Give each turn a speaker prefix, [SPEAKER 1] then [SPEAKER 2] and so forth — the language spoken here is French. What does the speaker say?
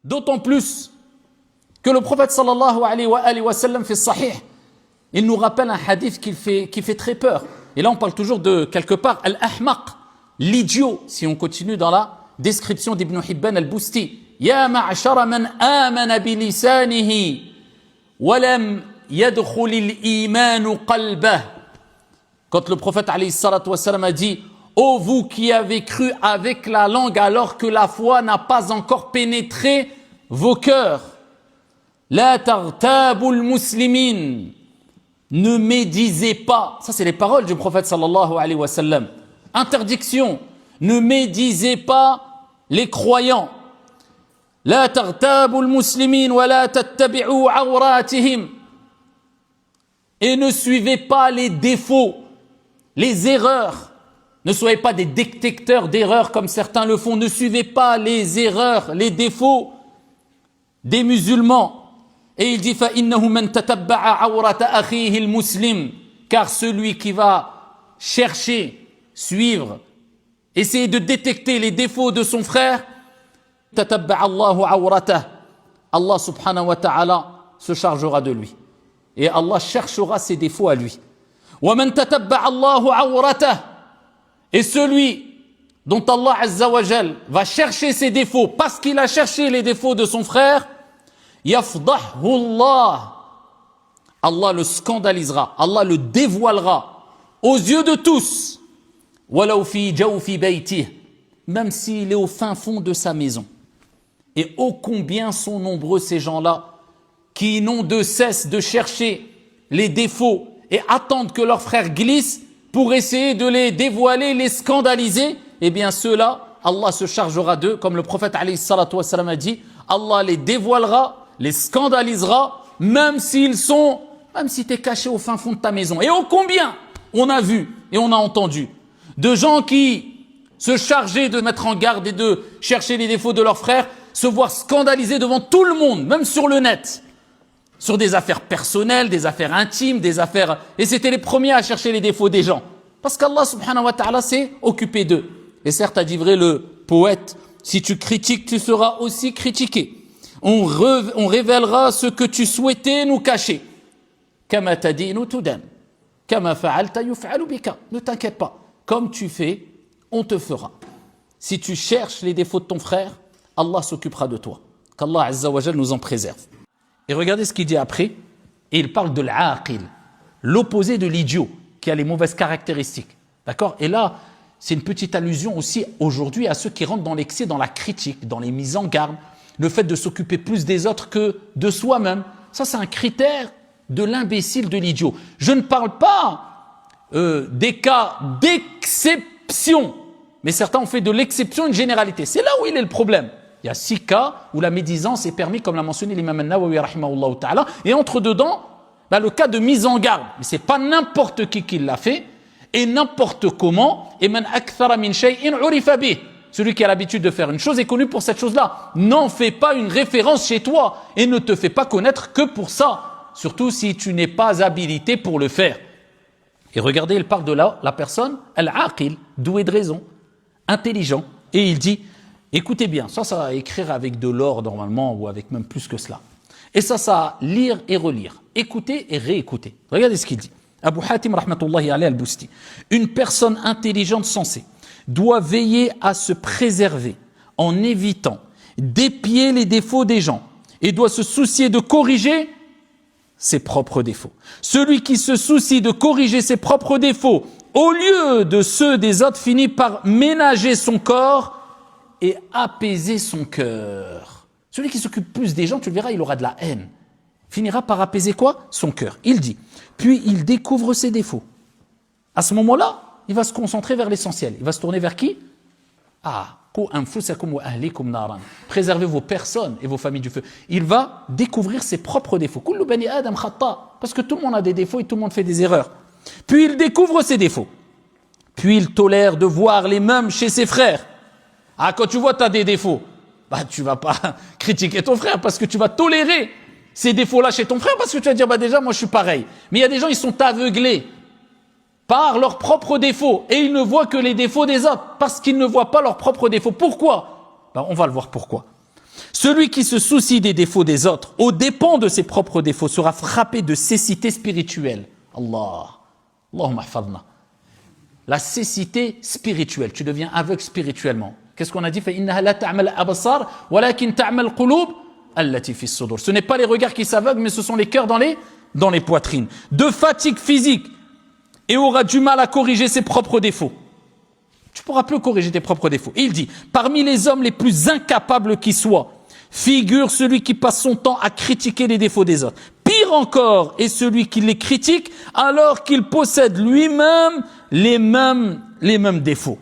[SPEAKER 1] D'autant plus que le prophète sallallahu alayhi wa sallam fait sahih. Il nous rappelle un hadith qui fait très peur. Et là, on parle toujours de, quelque part, al-ahmaq, l'idiot, si on continue dans la description d'Ibn Hibban al-Busti. Ya ma'ashara man amana bilisanihi wa lam yadkhul al-iman qalbah. Quand le prophète alayhi salatu wa sallam a dit « Ô vous qui avez cru avec la langue alors que la foi n'a pas encore pénétré vos cœurs. La tartabul muslimin. Ne médisez pas. » Ça, c'est les paroles du prophète sallallahu alayhi wa sallam. Interdiction. Ne médisez pas les croyants. La tartabul muslimin wa la tattabi'u awratihim. Et ne suivez pas les défauts, les erreurs. Ne soyez pas des détecteurs d'erreurs comme certains le font. Ne suivez pas les erreurs, les défauts des musulmans. Et il dit فَإِنَّهُ مَنْ تَتَبَّعَ عَوْرَةَ أَخِيهِ الْمُسْلِمِ. Car celui qui va chercher, suivre, essayer de détecter les défauts de son frère, تَتَبَّعَ اللَّهُ عَوْرَتَهُ. Allah subhanahu wa ta'ala se chargera de lui. Et Allah cherchera ses défauts à lui. وَمَنْ تَتَبَّعَ اللَّهُ عَوْرَتَهُ. Et celui dont Allah azza wa jal va chercher ses défauts parce qu'il a cherché les défauts de son frère, yafdahu Allah. Allah le scandalisera, Allah le dévoilera aux yeux de tous. Walau fi jawfi baytih, même s'il est au fin fond de sa maison. Et ô combien sont nombreux ces gens-là qui n'ont de cesse de chercher les défauts et attendent que leurs frères glissent pour essayer de les dévoiler, les scandaliser. Eh bien ceux-là, Allah se chargera d'eux, comme le prophète alayhi salatu wa sallam a dit, Allah les dévoilera, les scandalisera, même si t'es caché au fin fond de ta maison. Et ô combien on a vu et on a entendu de gens qui se chargeaient de mettre en garde et de chercher les défauts de leurs frères, se voir scandalisés devant tout le monde, même sur le net, sur des affaires personnelles, des affaires intimes, des affaires... Et c'était les premiers à chercher les défauts des gens. Parce qu'Allah subhanahu wa ta'ala s'est occupé d'eux. Et certes, a dit vrai le poète, si tu critiques, tu seras aussi critiqué. On révélera ce que tu souhaitais nous cacher. Kama tadinu tudan. Kama fa'alta yuf'alu bika. Ne t'inquiète pas. Comme tu fais, on te fera. Si tu cherches les défauts de ton frère, Allah s'occupera de toi. Qu'Allah azza wa jal nous en préserve. Et regardez ce qu'il dit après. Et il parle de l'aqil, l'opposé de l'idiot, qui a les mauvaises caractéristiques. D'accord? Et là, c'est une petite allusion aussi aujourd'hui à ceux qui rentrent dans l'excès, dans la critique, dans les mises en garde, le fait de s'occuper plus des autres que de soi-même. Ça, c'est un critère de l'imbécile, de l'idiot. Je ne parle pas des cas d'exception, mais certains ont fait de l'exception une généralité. C'est là où il est le problème. Il y a 6 cas où la médisance est permise, comme l'a mentionné l'imam an-Nawawi rahimahullah ta'ala, et entre dedans, le cas de mise en garde. Mais c'est pas n'importe qui l'a fait, et n'importe comment, et man akthara min shay'in urifa bih. Celui qui a l'habitude de faire une chose est connu pour cette chose-là. N'en fais pas une référence chez toi, et ne te fais pas connaître que pour ça, surtout si tu n'es pas habilité pour le faire. Et regardez, il parle de la personne, al-aqil, doué de raison, intelligent, et il dit, écoutez bien, ça va écrire avec de l'or normalement, ou avec même plus que cela. Et ça va lire et relire, écouter et réécouter. Regardez ce qu'il dit. Abu Hatim rahmatullahi alayhi al-Busti. Une personne intelligente sensée doit veiller à se préserver en évitant d'épier les défauts des gens et doit se soucier de corriger ses propres défauts. Celui qui se soucie de corriger ses propres défauts au lieu de ceux des autres finit par ménager son corps et apaiser son cœur. Celui qui s'occupe plus des gens, tu le verras, il aura de la haine. Finira par apaiser quoi? Son cœur. Il dit, puis il découvre ses défauts. À ce moment-là, il va se concentrer vers l'essentiel. Il va se tourner vers qui? Préservez vos personnes et vos familles du feu. Il va découvrir ses propres défauts. Parce que tout le monde a des défauts et tout le monde fait des erreurs. Puis il découvre ses défauts. Puis il tolère de voir les mêmes chez ses frères. Quand tu vois que tu as des défauts, tu vas pas critiquer ton frère parce que tu vas tolérer ces défauts-là chez ton frère parce que tu vas dire, déjà, moi je suis pareil. Mais il y a des gens, ils sont aveuglés par leurs propres défauts et ils ne voient que les défauts des autres parce qu'ils ne voient pas leurs propres défauts. Pourquoi? On va le voir pourquoi. Celui qui se soucie des défauts des autres, aux dépens de ses propres défauts, sera frappé de cécité spirituelle. Allahumma hafadna. La cécité spirituelle, tu deviens aveugle spirituellement. Qu'est-ce qu'on a dit? فَإِنَّهَا لَا تَعْمَى الْأَبْصَارَ وَلَكِنْ تَعْمَى الْقُلُوبَ الَّتِي فِي الصُّدُورِ. Ce n'est pas les regards qui s'aveuglent, mais ce sont les cœurs dans les poitrines. De fatigue physique, et aura du mal à corriger ses propres défauts. Tu pourras plus corriger tes propres défauts. Il dit, parmi les hommes les plus incapables qui soient, figure celui qui passe son temps à critiquer les défauts des autres. Pire encore est celui qui les critique alors qu'il possède lui-même les mêmes défauts.